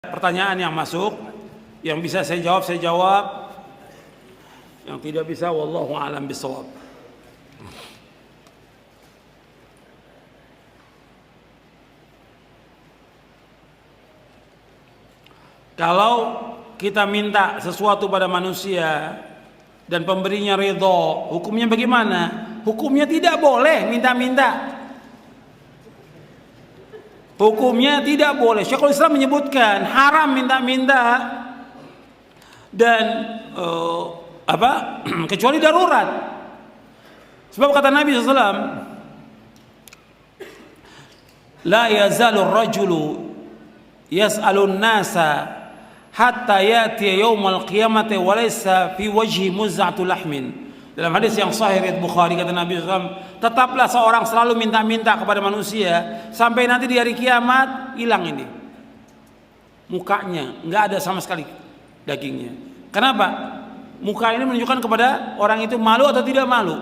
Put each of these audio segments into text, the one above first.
Pertanyaan yang masuk, yang bisa saya jawab, yang tidak bisa wallahu a'lam bishawab. Kalau kita minta sesuatu pada manusia dan pemberinya ridho, hukumnya bagaimana? Hukumnya tidak boleh minta-minta. Hukumnya tidak boleh. Syekhul Islam menyebutkan haram minta-minta dan kecuali darurat. Sebab kata Nabi SAW, la yazalu rajulu yas'alun nasa hatta yati yaumal qiyamati wa laysa fi wajhi muz'atu lahmin. Dalam hadis yang sahih riwayat Bukhari kata Nabi SAW, tetaplah seorang selalu minta-minta kepada manusia sampai nanti di hari kiamat hilang ini mukanya, nggak ada sama sekali dagingnya. Kenapa? Muka ini menunjukkan kepada orang itu malu atau tidak malu,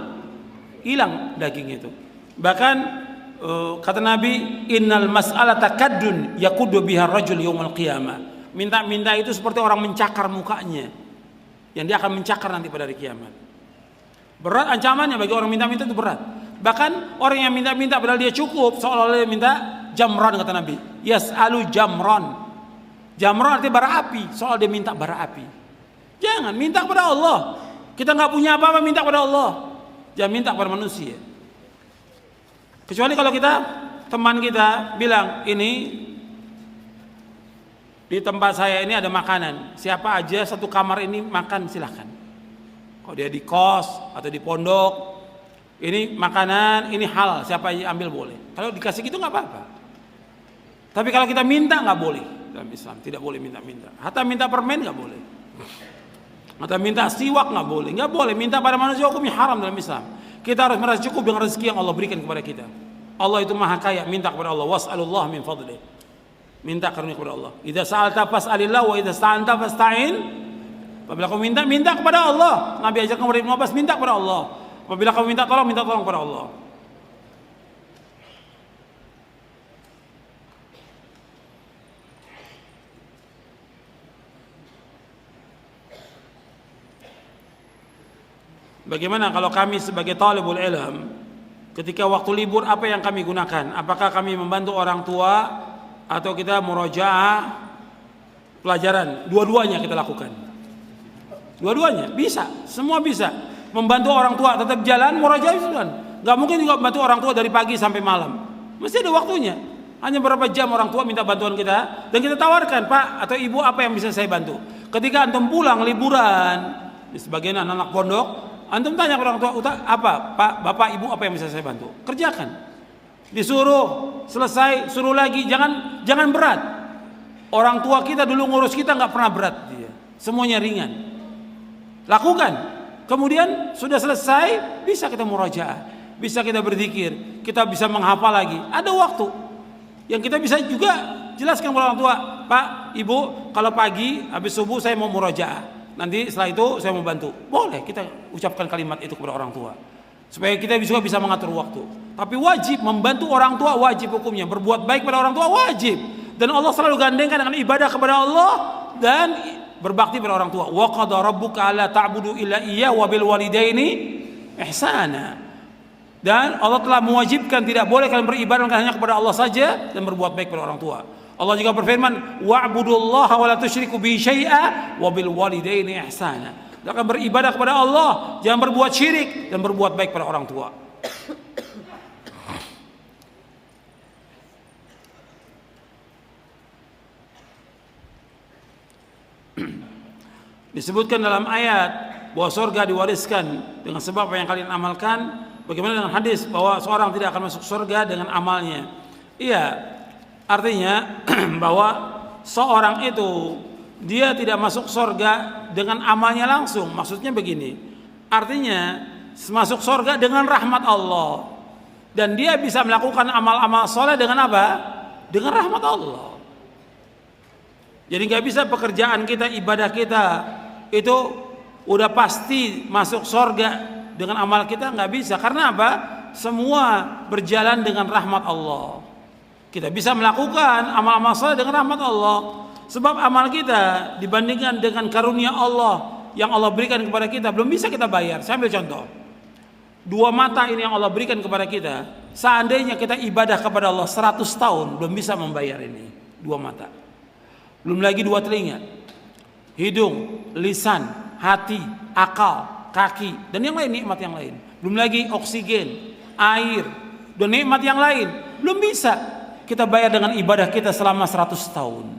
hilang daging itu. Bahkan kata Nabi, innal mas'alata kaddun yakuddu biha rajul yaumil qiyamah. Minta-minta itu seperti orang mencakar mukanya, yang dia akan mencakar nanti pada hari kiamat. Berat ancamannya bagi orang minta-minta, itu berat. Bahkan orang yang minta-minta padahal dia cukup, seolah-olah dia minta jamron kata Nabi. Yas'alu jamron. Jamron artinya bara api, soal dia minta bara api. Jangan minta kepada Allah. Kita nggak punya apa-apa, minta kepada Allah. Jangan minta kepada manusia. Kecuali kalau teman kita bilang, ini di tempat saya ini ada makanan, siapa aja satu kamar ini makan silahkan. Kalau dia di kos atau di pondok, ini makanan, ini halal, siapa aja ambil boleh. Kalau dikasih gitu nggak apa-apa. Tapi kalau kita minta nggak boleh dalam Islam, tidak boleh minta-minta. Hatta minta permen nggak boleh. Hatta minta siwak nggak boleh. Nggak boleh minta pada manusia, hukumnya haram dalam Islam. Kita harus merasa cukup dengan rezeki yang Allah berikan kepada kita. Allah itu maha kaya, minta kepada Allah. Was'alullah min fadlih. Minta karunia kepada Allah. Idza sa'alta fas'alillah wa idza sta'anta fasta'in. Apabila kamu minta kepada Allah. Nabi ajarkan kepada Ibnu Abbas, minta kepada Allah. Apabila kamu minta tolong kepada Allah. Bagaimana kalau kami sebagai talibul ilm, ketika waktu libur apa yang kami gunakan? Apakah kami membantu orang tua atau kita murojaah pelajaran? Dua-duanya kita lakukan. Dua-duanya bisa, semua bisa. Membantu orang tua tetap jalan, murojaah jalan. Gak mungkin juga membantu orang tua dari pagi sampai malam. Mesti ada waktunya. Hanya berapa jam orang tua minta bantuan kita dan kita tawarkan, Pak atau Ibu, apa yang bisa saya bantu? Ketika antum pulang liburan, di sebagian anak-anak pondok, antum tanya ke orang tua, apa Pak, Bapak, Ibu, apa yang bisa saya bantu? Kerjakan. Disuruh, selesai, suruh lagi. Jangan berat. Orang tua kita dulu ngurus kita nggak pernah berat dia. Semuanya ringan. Lakukan. Kemudian sudah selesai, bisa kita murajaah, bisa kita berzikir, kita bisa menghafal lagi. Ada waktu yang kita bisa juga jelaskan kepada orang tua, Pak, Ibu, kalau pagi habis subuh saya mau murajaah, nanti setelah itu saya mau bantu. Boleh kita ucapkan kalimat itu kepada orang tua, supaya kita juga bisa mengatur waktu. Tapi wajib membantu orang tua, wajib hukumnya. Berbuat baik pada orang tua wajib. Dan Allah selalu gandengkan dengan ibadah kepada Allah dan berbakti pada orang tua. Wa qada rabbuka alla ta'budu illa iyyahu wa bil walidaini ihsana. Dan Allah telah mewajibkan tidak boleh kalian beribadah hanya kepada Allah saja dan berbuat baik pada orang tua. Allah juga berfirman, wa'budullaha wa la tusyriku bihi syai'a wa bil walidaini ihsana. Akan beribadah kepada Allah, jangan berbuat syirik dan berbuat baik pada orang tua. Disebutkan dalam ayat bahwa surga diwariskan dengan sebab apa yang kalian amalkan. Bagaimana dengan hadis bahwa seorang tidak akan masuk surga dengan amalnya? Iya, artinya bahwa seorang itu dia tidak masuk surga dengan amalnya langsung. Maksudnya begini, artinya masuk surga dengan rahmat Allah, dan dia bisa melakukan amal-amal soleh dengan apa? Dengan rahmat Allah. Jadi nggak bisa pekerjaan kita, ibadah kita itu udah pasti masuk surga dengan amal kita, nggak bisa. Karena apa? Semua berjalan dengan rahmat Allah. Kita bisa melakukan amal-amal saleh dengan rahmat Allah. Sebab amal kita dibandingkan dengan karunia Allah yang Allah berikan kepada kita belum bisa kita bayar. Saya ambil contoh. 2 mata ini yang Allah berikan kepada kita, seandainya kita ibadah kepada Allah 100 tahun belum bisa membayar ini 2 mata. Belum lagi 2 telinga, hidung, lisan, hati, akal, kaki, dan yang lain, nikmat yang lain. Belum lagi oksigen, air, dan nikmat yang lain. Belum bisa kita bayar dengan ibadah kita selama 100 tahun.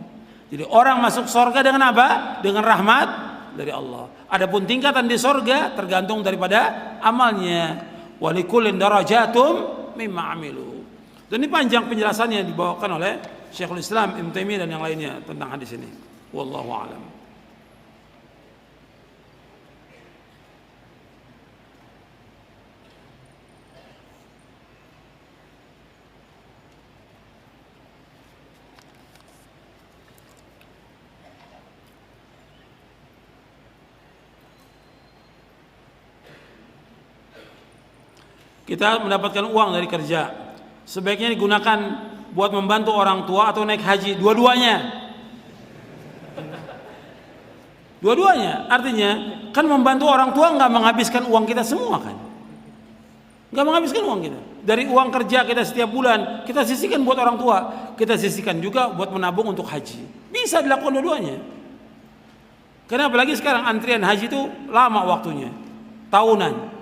Jadi orang masuk surga dengan apa? Dengan rahmat dari Allah. Adapun tingkatan di surga tergantung daripada amalnya. Walikullin darajatum mimma amilu. Dan ini panjang penjelasannya yang dibawakan oleh Syekhul Islam Ibnu Taimiyah dan yang lainnya tentang hadis ini. Wallahu a'lam. Kita mendapatkan uang dari kerja, sebaiknya digunakan buat membantu orang tua atau naik haji, dua-duanya. Dua-duanya, artinya kan membantu orang tua nggak menghabiskan uang kita semua kan, nggak menghabiskan uang kita. Dari uang kerja kita setiap bulan kita sisihkan buat orang tua, kita sisihkan juga buat menabung untuk haji. Bisa dilakukan dua-duanya. Karena apalagi sekarang antrian haji itu lama waktunya, tahunan.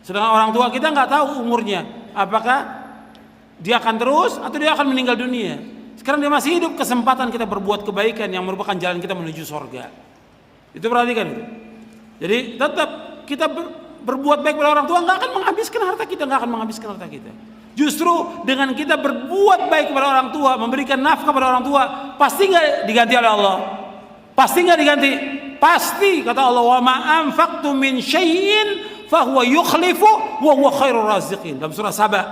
Sedangkan orang tua kita nggak tahu umurnya, apakah dia akan terus atau dia akan meninggal dunia. Sekarang dia masih hidup, kesempatan kita berbuat kebaikan yang merupakan jalan kita menuju surga. Itu perhatikan itu. Jadi tetap kita berbuat baik pada orang tua, nggak akan menghabiskan harta kita, nggak akan menghabiskan harta kita. Justru dengan kita berbuat baik kepada orang tua, memberikan nafkah pada orang tua, pasti nggak diganti oleh Allah. Pasti nggak diganti. Pasti kata Allah, wa ma anfaqtum min syai'in fahuwa yukhlifu wa huwa khairur raziqin. Dalam surah Saba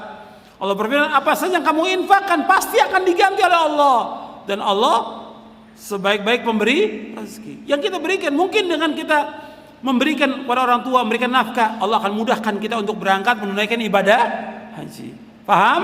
Allah berfirman, apa saja yang kamu infakkan pasti akan diganti oleh Allah, dan Allah sebaik-baik pemberi rezeki. Yang kita berikan, mungkin dengan kita memberikan kepada orang tua, memberikan nafkah, Allah akan mudahkan kita untuk berangkat menunaikan ibadah haji. Paham?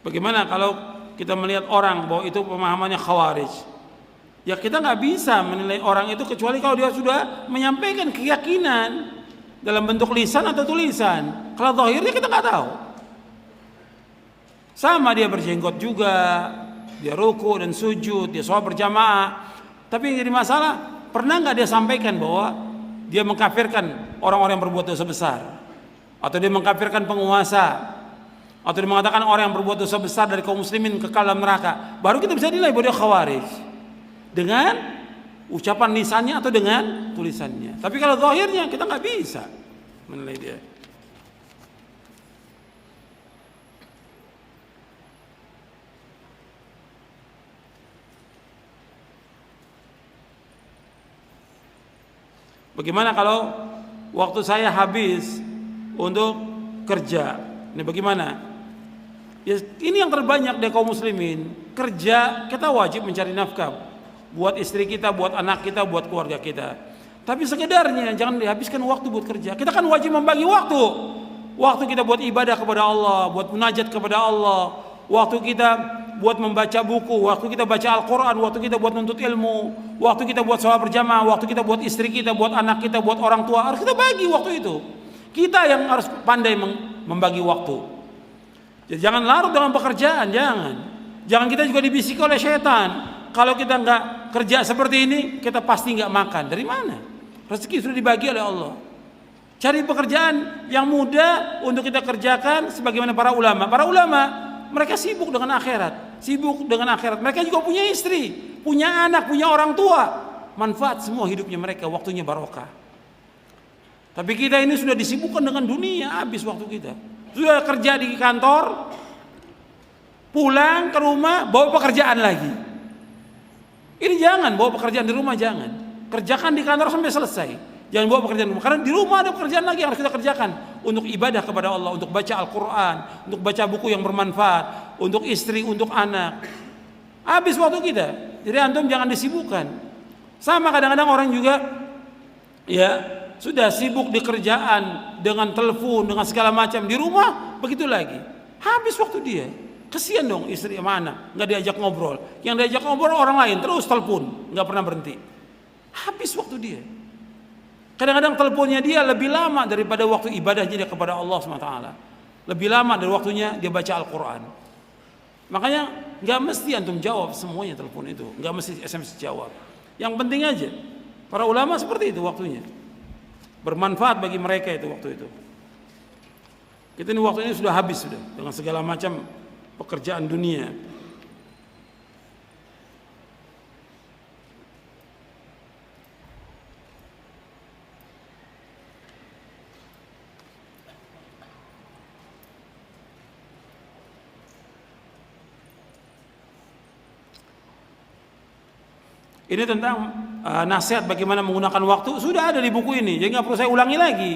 Bagaimana kalau kita melihat orang bahwa itu pemahamannya khawarij? Ya kita nggak bisa menilai orang itu kecuali kalau dia sudah menyampaikan keyakinan dalam bentuk lisan atau tulisan. Kalau zahirnya kita nggak tahu. Sama dia berjenggot juga, dia ruku dan sujud, dia sholat berjamaah. Tapi yang jadi masalah, pernah nggak dia sampaikan bahwa dia mengkafirkan orang-orang yang berbuat dosa besar, atau dia mengkafirkan penguasa, atau dia mengatakan orang yang berbuat dosa besar dari kaum muslimin kekal dalam neraka? Baru kita bisa nilai bahwa dia khawarij dengan ucapan lisannya atau dengan tulisannya. Tapi kalau zahirnya kita nggak bisa menilai dia. Bagaimana kalau waktu saya habis untuk kerja? Ini bagaimana? Ya, ini yang terbanyak dari kaum muslimin. Kerja, kita wajib mencari nafkah buat istri kita, buat anak kita, buat keluarga kita. Tapi sekedarnya jangan dihabiskan waktu buat kerja. Kita kan wajib membagi waktu. Waktu kita buat ibadah kepada Allah, buat munajat kepada Allah, waktu kita buat membaca buku, waktu kita baca Al-Quran, waktu kita buat nuntut ilmu, waktu kita buat sholat berjamaah, waktu kita buat istri kita, buat anak kita, buat orang tua. Harus kita bagi waktu itu. Kita yang harus pandai membagi waktu. Jadi jangan larut dalam pekerjaan, jangan kita juga dibisiki oleh syaitan. Kalau kita nggak kerja seperti ini, kita pasti nggak makan. Dari mana? Rezeki sudah dibagi oleh Allah. Cari pekerjaan yang mudah untuk kita kerjakan, sebagaimana para ulama. Para ulama mereka sibuk dengan akhirat, Mereka juga punya istri, punya anak, punya orang tua. Manfaat semua hidupnya mereka, waktunya barokah. Tapi kita ini sudah disibukkan dengan dunia, habis waktu kita. Sudah kerja di kantor, pulang ke rumah bawa pekerjaan lagi. Ini jangan bawa pekerjaan di rumah, jangan. Kerjakan di kantor sampai selesai. Jangan bawa pekerjaan di rumah, karena di rumah ada pekerjaan lagi yang harus kita kerjakan untuk ibadah kepada Allah, untuk baca Al-Quran, untuk baca buku yang bermanfaat, untuk istri, untuk anak. Habis waktu kita. Jadi antum jangan disibukkan. Sama kadang-kadang orang juga ya sudah sibuk di kerjaan, dengan telepon, dengan segala macam, di rumah begitu lagi. Habis waktu dia. Kesian dong istri mana, nggak diajak ngobrol. Yang diajak ngobrol orang lain, terus telepon, nggak pernah berhenti. Habis waktu dia. Kadang-kadang teleponnya dia lebih lama daripada waktu ibadahnya dia kepada Allah SWT. Lebih lama dari waktunya dia baca Al-Quran. Makanya nggak mesti antum jawab semuanya telepon itu, nggak mesti SMS jawab. Yang penting aja, para ulama seperti itu waktunya. Bermanfaat bagi mereka itu waktu itu. Kita ini waktu ini sudah habis sudah dengan segala macam pekerjaan dunia. Ini tentang nasihat bagaimana menggunakan waktu, sudah ada di buku ini, jadi nggak perlu saya ulangi lagi,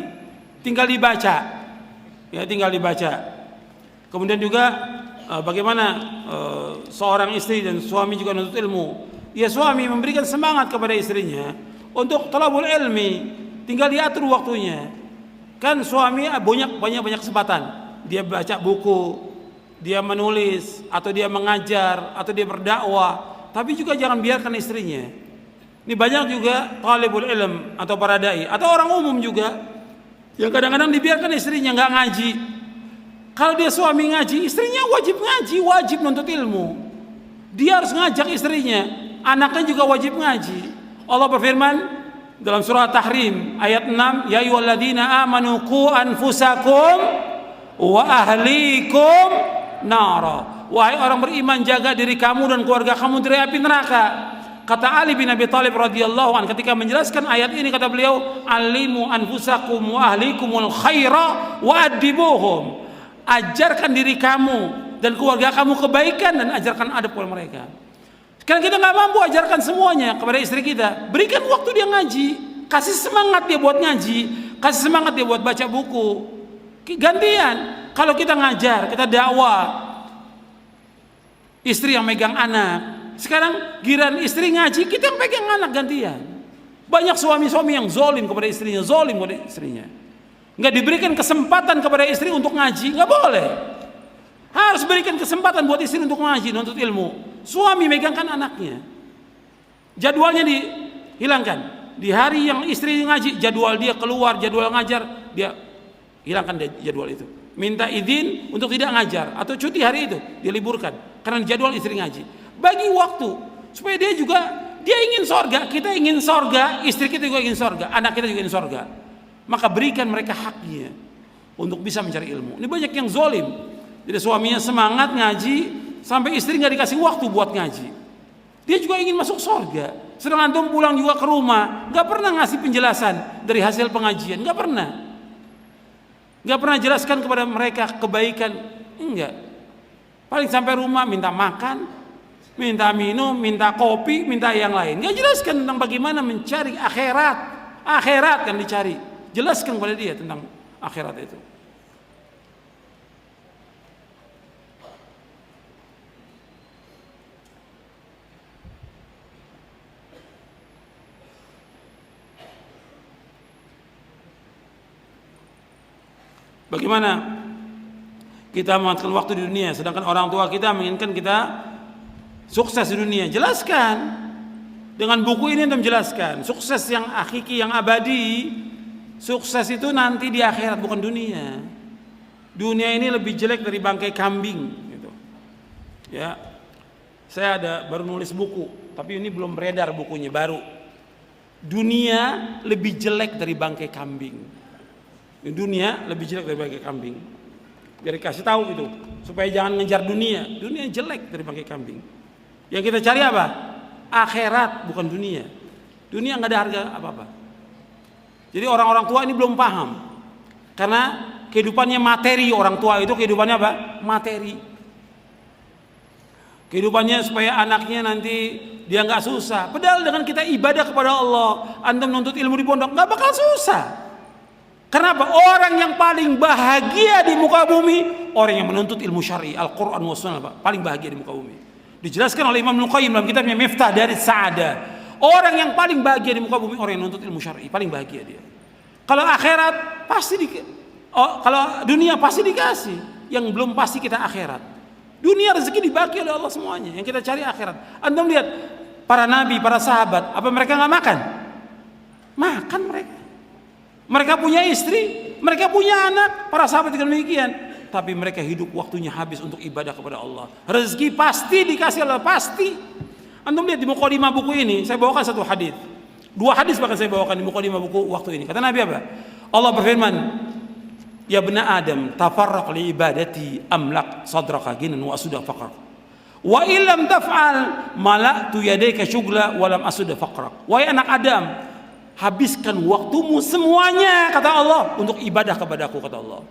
tinggal dibaca, ya tinggal dibaca. Kemudian juga bagaimana seorang istri dan suami juga menuntut ilmu. Ya suami memberikan semangat kepada istrinya untuk thalabul ilmi, tinggal diatur waktunya. Kan suami banyak kesempatan, dia baca buku, dia menulis, atau dia mengajar, atau dia berdakwah. Tapi juga jangan biarkan istrinya. Ini banyak juga talibul ilm atau para dai atau orang umum juga yang kadang-kadang dibiarkan istrinya nggak ngaji. Kalau dia suami ngaji, istrinya wajib ngaji, wajib menuntut ilmu. Dia harus ngajak istrinya, anaknya juga wajib ngaji. Allah berfirman dalam surah Tahrim ayat 6, ya ayyuhalladzina amanu qu anfusakum wa ahlikum nara. Wahai orang beriman, jaga diri kamu dan keluarga kamu dari api neraka. Kata Ali bin Abi Thalib radhiyallahu anhu ketika menjelaskan ayat ini, kata beliau, alimu anfusakum wa ahlikumul khaira wa adibuhum. Ajarkan diri kamu dan keluarga kamu kebaikan dan ajarkan adab kepada mereka. Sekarang kita nggak mampu ajarkan semuanya kepada istri kita. Berikan waktu dia ngaji, kasih semangat dia buat ngaji, kasih semangat dia buat baca buku. Gantian, kalau kita ngajar, kita dakwah, istri yang megang anak. Sekarang giran istri ngaji, kita yang pegang anak gantian. Banyak suami-suami yang zolim kepada istrinya, zolim kepada istrinya. Nggak diberikan kesempatan kepada istri untuk ngaji, nggak boleh. Harus berikan kesempatan buat istri untuk ngaji, untuk ilmu. Suami megangkan anaknya, jadwalnya dihilangkan. Di hari yang istri ngaji, jadwal dia keluar, jadwal ngajar, dia hilangkan jadwal itu. Minta izin untuk tidak ngajar atau cuti hari itu, dia liburkan karena jadwal istri ngaji. Bagi waktu supaya dia ingin sorga, kita ingin sorga, istri kita juga ingin sorga, anak kita juga ingin sorga. Maka berikan mereka haknya untuk bisa mencari ilmu. Ini banyak yang zolim. Jadi suaminya semangat ngaji sampai istri nggak dikasih waktu buat ngaji. Dia juga ingin masuk sorga. Sedang antum pulang juga ke rumah, nggak pernah ngasih penjelasan dari hasil pengajian, nggak pernah. Nggak pernah jelaskan kepada mereka kebaikan, enggak. Paling sampai rumah minta makan, minta minum, minta kopi, minta yang lain. Nggak jelaskan tentang bagaimana mencari akhirat. Akhirat yang dicari. Jelaskan kepada dia tentang akhirat itu. Bagaimana kita memanfaatkan waktu di dunia, sedangkan orang tua kita menginginkan kita sukses di dunia. Jelaskan dengan buku ini, untuk menjelaskan sukses yang hakiki, yang abadi. Sukses itu nanti di akhirat, bukan dunia. Dunia ini lebih jelek dari bangkai kambing gitu. Ya, saya baru nulis buku, tapi ini belum beredar bukunya, baru. Dunia lebih jelek dari bangkai kambing. Dunia lebih jelek dari bangkai kambing. Biar kasih tahu itu, supaya jangan ngejar dunia. Dunia jelek dari bangkai kambing. Yang kita cari apa? Akhirat, bukan dunia. Dunia nggak ada harga apa-apa. Jadi orang-orang tua ini belum paham, karena kehidupannya materi. Orang tua itu kehidupannya apa? Materi. Kehidupannya supaya anaknya nanti dia nggak susah. Padahal dengan kita ibadah kepada Allah, antum menuntut ilmu di pondok, nggak bakal susah. Kenapa? Orang yang paling bahagia di muka bumi, orang yang menuntut ilmu syar'i, Al-Quran wa Sunnah, paling bahagia di muka bumi. Dijelaskan oleh Imam Ibnu Qayyim dalam kitabnya Miftah dari Sa'adah. Orang yang paling bahagia di muka bumi orang yang nuntut ilmu syar'i, paling bahagia dia. Kalau akhirat pasti kalau dunia pasti dikasih. Yang belum pasti kita akhirat. Dunia rezeki dibagi oleh Allah semuanya. Yang kita cari akhirat. Antum lihat para nabi, para sahabat, apa mereka nggak makan? Makan mereka. Mereka punya istri, mereka punya anak. Para sahabat juga demikian. Tapi mereka hidup waktunya habis untuk ibadah kepada Allah. Rezeki pasti dikasih Allah, pasti. Antum lihat di mukadimah buku ini, saya bawakan satu hadis. 2 hadis bahkan saya bawakan di mukadimah buku waktu ini. Kata Nabi apa? Allah berfirman, "Ya bani Adam, tafarraq li ibadati amlak sadraka ginan wa asudha faqrak. Wa illam taf'al mala'tu yadayka syughla wa lam asudha faqrak." Wahai anak Adam, habiskan waktumu semuanya kata Allah untuk ibadah kepadaku kata Allah.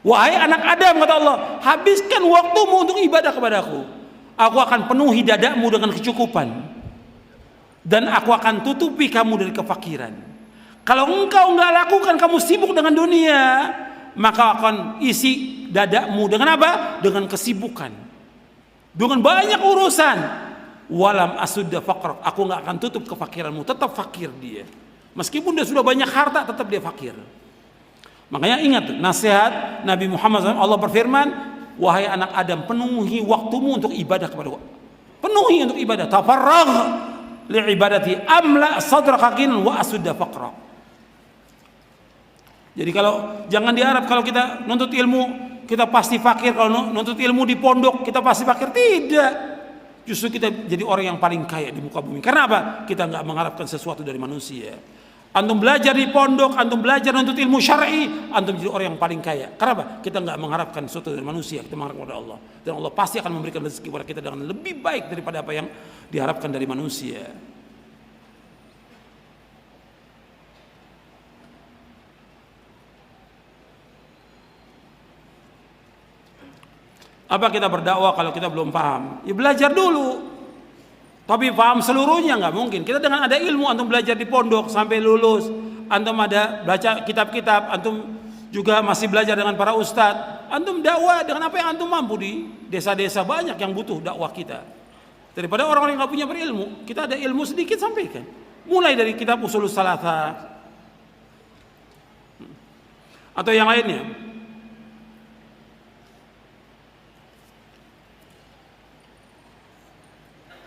Wahai anak Adam kata Allah, habiskan waktumu untuk ibadah kepadaku. Aku akan penuhi dadamu dengan kecukupan dan aku akan tutupi kamu dari kefakiran. Kalau engkau enggak lakukan, kamu sibuk dengan dunia, maka akan isi dadamu dengan apa? Dengan kesibukan, dengan banyak urusan. Walam asudda faqrak, aku enggak akan tutup kefakiranmu. Tetap fakir dia, meskipun dia sudah banyak harta, tetap dia fakir. Makanya ingat nasihat Nabi Muhammad SAW. Allah berfirman, wahai anak Adam, penuhi waktumu untuk ibadah kepada Allah. Penuhi untuk ibadah. Tafarragh li ibadati amla sadraka ginan wa asudda faqrak. Jadi kalau jangan diharap kalau kita nuntut ilmu kita pasti fakir. Kalau nuntut ilmu di pondok kita pasti fakir. Tidak. Justru kita jadi orang yang paling kaya di muka bumi. Karena apa? Kita nggak mengharapkan sesuatu dari manusia. Antum belajar di pondok, antum belajar nuntut ilmu syar'i, antum jadi orang yang paling kaya. Kenapa? Kita nggak mengharapkan sesuatu dari manusia, kita mengharapkan kepada Allah. Dan Allah pasti akan memberikan rezeki kepada kita dengan lebih baik daripada apa yang diharapkan dari manusia. Apa kita berdakwah kalau kita belum paham? Ya belajar dulu. Tapi paham seluruhnya nggak mungkin. Kita dengan ada ilmu, antum belajar di pondok sampai lulus, antum ada baca kitab-kitab, antum juga masih belajar dengan para ustadz, antum dakwah dengan apa yang antum mampu di desa-desa banyak yang butuh dakwah kita. Daripada orang-orang yang nggak punya berilmu, kita ada ilmu sedikit sampaikan. Mulai dari kitab Ushulus Tsalatsa atau yang lainnya.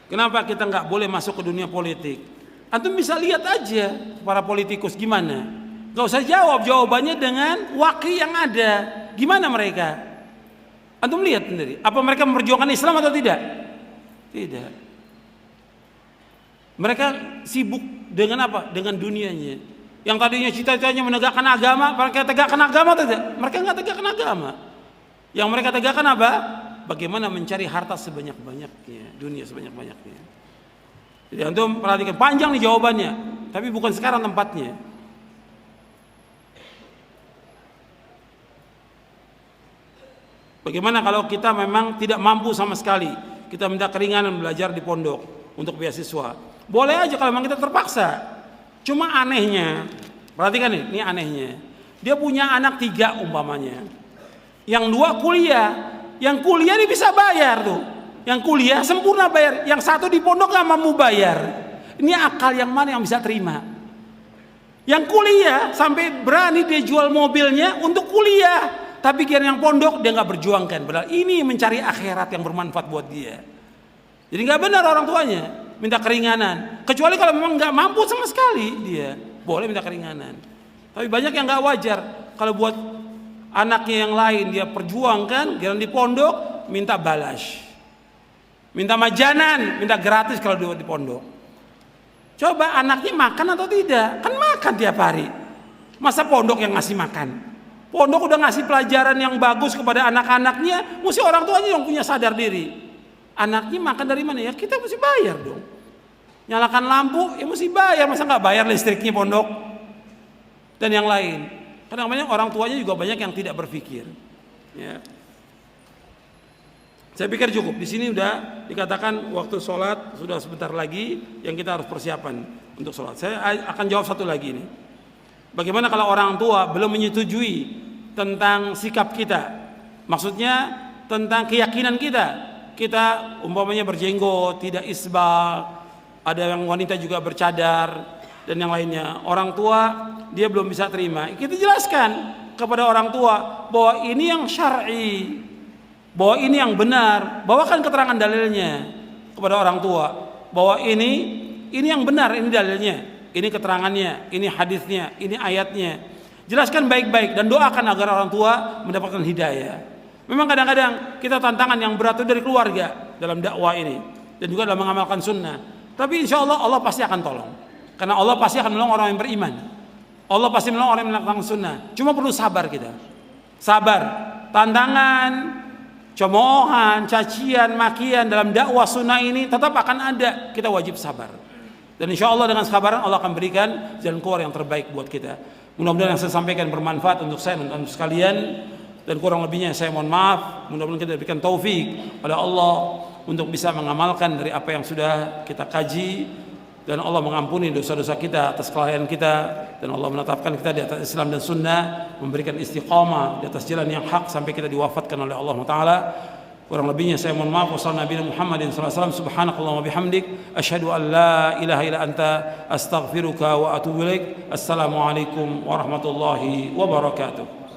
Kenapa kita nggak boleh masuk ke dunia politik? Antum bisa lihat aja para politikus gimana. Gak usah jawab, jawabannya dengan wakil yang ada. Gimana mereka? Antum lihat sendiri. Apa mereka memperjuangkan Islam atau tidak? Tidak. Mereka sibuk dengan apa? Dengan dunianya. Yang tadinya cita-citanya menegakkan agama, mereka tegakkan agama atau tidak? Mereka nggak tegakkan agama. Yang mereka tegakkan apa? Bagaimana mencari harta sebanyak-banyaknya, dunia sebanyak-banyaknya. Jadi antum perhatikan, panjang nih jawabannya, tapi bukan sekarang tempatnya. Bagaimana kalau kita memang tidak mampu sama sekali, kita minta keringanan belajar di pondok untuk beasiswa. Boleh aja kalau memang kita terpaksa. Cuma anehnya, perhatikan nih, ini anehnya. Dia punya anak 3 umpamanya. Yang 2 kuliah. Yang kuliah dia bisa bayar tuh. Yang kuliah sempurna bayar. Yang 1 di pondok gak mampu bayar. Ini akal yang mana yang bisa terima? Yang kuliah sampai berani dia jual mobilnya untuk kuliah. Tapi yang pondok dia gak berjuangkan. Padahal ini mencari akhirat yang bermanfaat buat dia. Jadi gak benar orang tuanya minta keringanan. Kecuali kalau memang gak mampu sama sekali dia. Boleh minta keringanan. Tapi banyak yang gak wajar. Kalau buat anaknya yang lain dia perjuangkan, dia di pondok minta balas, minta majanan, minta gratis kalau dia di pondok. Coba anaknya makan atau tidak? Kan makan tiap hari. Masa pondok yang ngasih makan? Pondok udah ngasih pelajaran yang bagus kepada anak-anaknya, mesti orang tuanya yang punya sadar diri. Anaknya makan dari mana? Ya kita mesti bayar dong. Nyalakan lampu, ya mesti bayar. Masa nggak bayar listriknya pondok? Dan yang lain. Karena banyak orang tuanya juga banyak yang tidak berpikir. Ya. Saya pikir cukup. Di sini udah dikatakan waktu sholat sudah sebentar lagi yang kita harus persiapan untuk sholat. Saya akan jawab satu lagi nih. Bagaimana kalau orang tua belum menyetujui tentang sikap kita? Maksudnya tentang keyakinan kita. kita umpamanya berjenggot, tidak isbal, ada yang wanita juga bercadar dan yang lainnya. Orang tua dia belum bisa terima. Kita jelaskan kepada orang tua bahwa ini yang syar'i, bahwa ini yang benar. Bawakan keterangan dalilnya kepada orang tua bahwa ini yang benar, ini dalilnya, ini keterangannya, ini hadisnya, ini ayatnya. Jelaskan baik-baik dan doakan agar orang tua mendapatkan hidayah. Memang kadang-kadang kita tantangan yang berat itu dari keluarga dalam dakwah ini dan juga dalam mengamalkan sunnah. Tapi insya Allah Allah pasti akan tolong. Karena Allah pasti akan menolong orang yang beriman. Allah pasti menolong orang yang melakukan sunnah. Cuma perlu sabar kita. Sabar. Tantangan, cemoohan, cacian, makian dalam dakwah sunnah ini tetap akan ada. Kita wajib sabar. Dan insya Allah dengan kesabaran Allah akan berikan jalan keluar yang terbaik buat kita. Mudah-mudahan yang saya sampaikan bermanfaat untuk saya dan untuk sekalian. Dan kurang lebihnya saya mohon maaf. Mudah-mudahan kita diberikan taufik oleh Allah untuk bisa mengamalkan dari apa yang sudah kita kaji, dan Allah mengampuni dosa-dosa kita atas kelalaian kita, dan Allah menetapkan kita di atas Islam dan Sunnah, memberikan istiqamah di atas jalan yang hak sampai kita diwafatkan oleh Allah Taala. Kurang lebihnya saya mohon maaf. Wassalamualaikum warahmatullahi wabarakatuh. Subhanakallahumma bihamdik asyhadu an la ilaha illa anta astaghfiruka wa atubu ilaik. Assalamualaikum warahmatullahi wabarakatuh.